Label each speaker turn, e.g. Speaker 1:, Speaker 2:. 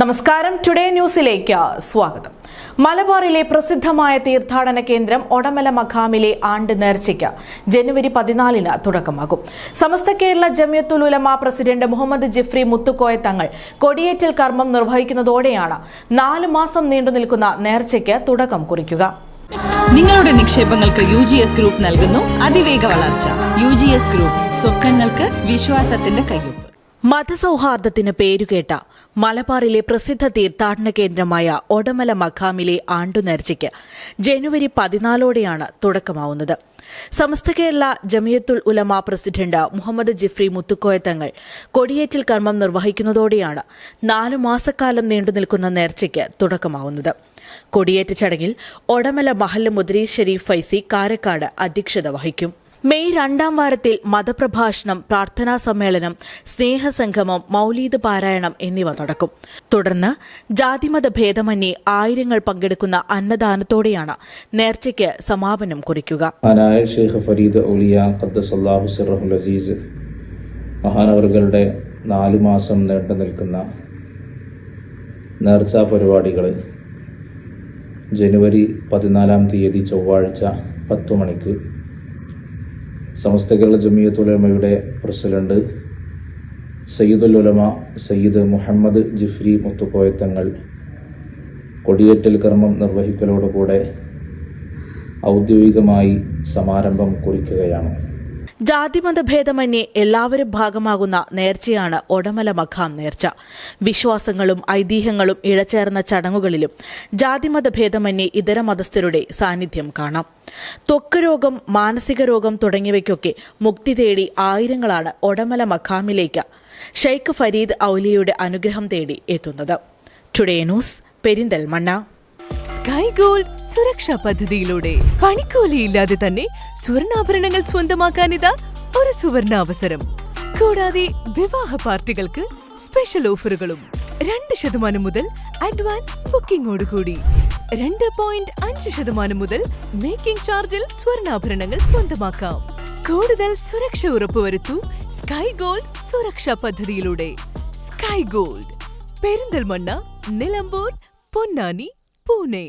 Speaker 1: നമസ്കാരം, ടുഡേ ന്യൂസിലേക്ക് സ്വാഗതം. മലബാറിലെ പ്രസിദ്ധമായ തീർത്ഥാടന കേന്ദ്രം ഒടമല മഖാമിലെ ആണ്ട് നേർച്ചയ്ക്ക് ജനുവരി 14 തുടക്കമാകും. സമസ്ത കേരള ജമിയത്തുൽ ഉലമ പ്രസിഡന്റ് മുഹമ്മദ് ജിഫ്രി മുത്തുക്കോയ തങ്ങൾ കൊടിയേറ്റൽ കർമ്മം നിർവഹിക്കുന്നതോടെയാണ് 4 മാസം നീണ്ടുനിൽക്കുന്ന നേർച്ചയ്ക്ക് തുടക്കം കുറിക്കുക.
Speaker 2: നിങ്ങളുടെ നിക്ഷേപങ്ങൾക്ക് UGS ഗ്രൂപ്പ് നൽകുന്നു അതിവേഗ വളർച്ച. UGS ഗ്രൂപ്പ്, സ്വപ്നങ്ങൾക്ക് വിശ്വാസത്തിന്റെ കയ്യൊപ്പ്.
Speaker 1: മതസൗഹാർദ്ദത്തിന് പേരുകേട്ട മലബാറിലെ പ്രസിദ്ധ തീർത്ഥാടന കേന്ദ്രമായ ഒടമല മഖാമിലെ ആണ്ടുനേർച്ചയ്ക്ക് ജനുവരി 14 തുടക്കമാവുന്നത്. സമസ്ത കേരള ജമിയത്തുൽ ഉലമ പ്രസിഡന്റ് മുഹമ്മദ് ജിഫ്രി മുത്തുക്കോയ തങ്ങൾ കൊടിയേറ്റൽ കർമ്മം നിർവഹിക്കുന്നതോടെയാണ് 4 മാസക്കാലം നീണ്ടുനിൽക്കുന്ന നേർച്ചയ്ക്ക് തുടക്കമാവുന്നത്. കൊടിയേറ്റ ചടങ്ങിൽ ഒടമല മഹല്ല് മുദ്രീസ് ഷരീഫ് ഫൈസി കാരക്കാട് അധ്യക്ഷത വഹിക്കും. മെയ് 2 വാരത്തിൽ മതപ്രഭാഷണം, പ്രാർത്ഥനാ സമ്മേളനം, സ്നേഹസംഗമം, മൗലീദ് പാരായണം എന്നിവ നടക്കും. തുടർന്ന് ജാതിമത ഭേദമന്യേ ആയിരങ്ങൾ പങ്കെടുക്കുന്ന അന്നദാനത്തോടെയാണ് നേർച്ചയ്ക്ക് സമാപനം കുറിക്കുക.
Speaker 3: മഹാനവറുകളുടെ 4 മാസം നീണ്ടു നിൽക്കുന്ന നേർച്ചാ പരിപാടികൾ ജനുവരി 14 ചൊവ്വാഴ്ച 10 മണിക്ക് സമസ്ത കേരള ജമിയത്തുൽ ഉലമയുടെ പ്രസിഡന്റ് സയ്യിദുൽ ഉലമ സയ്യിദ് മുഹമ്മദ് ജിഫ്രി മുത്തുക്കോയ തങ്ങൾ കൊടിയേറ്റൽ കർമ്മം നിർവഹിക്കലോടുകൂടെ ഔദ്യോഗികമായി സമാരംഭം കുറിക്കുകയാണ്.
Speaker 1: ജാതിമതഭേദമന്യേ എല്ലാവരും ഭാഗമാകുന്ന നേർച്ചയാണ് ഒടമല മഖാം നേർച്ച. വിശ്വാസങ്ങളും ഐതിഹ്യങ്ങളും ഇഴചേർന്ന ചടങ്ങുകളിലും ജാതിമതഭേദമന്യേ ഇതര മതസ്ഥരുടെ സാന്നിധ്യം കാണാം. ത്വക്ക് രോഗം, മാനസിക രോഗം തുടങ്ങിയവയ്ക്കൊക്കെ മുക്തി തേടി ആയിരങ്ങളാണ് ഒടമല മഖാമിലേക്ക് ഷെയ്ഖ് ഫരീദ് ഔലിയയുടെ അനുഗ്രഹം തേടി എത്തുന്നത്. Today news, Perinthalmanna.
Speaker 4: Sky gold സുരക്ഷാ പദ്ധതിയിലൂടെ പണിക്കൂലിയില്ലാതെ തന്നെ സ്വർണ്ണാഭരണങ്ങൾ സ്വന്തമാക്കാനിതാ ഒരു സുവർണാവസരം. കൂടാതെ വിവാഹ പാർട്ടികൾക്ക് സ്പെഷ്യൽ ഓഫറുകളും 2% മുതൽ അഡ്വാൻസ് ബുക്കിംഗോടുകൂടി 2.5% മുതൽ മേക്കിംഗ് ചാർജിൽ സ്വർണ്ണാഭരണങ്ങൾ സ്വന്തമാക്കാം. കൂടുതൽ സുരക്ഷ ഉറപ്പുവരുത്തൂ സ്കൈ ഗോൾഡ് സുരക്ഷാ പദ്ധതിയിലൂടെ. Sky gold, Perinthalmanna, Nilambur, Ponnani, Pune.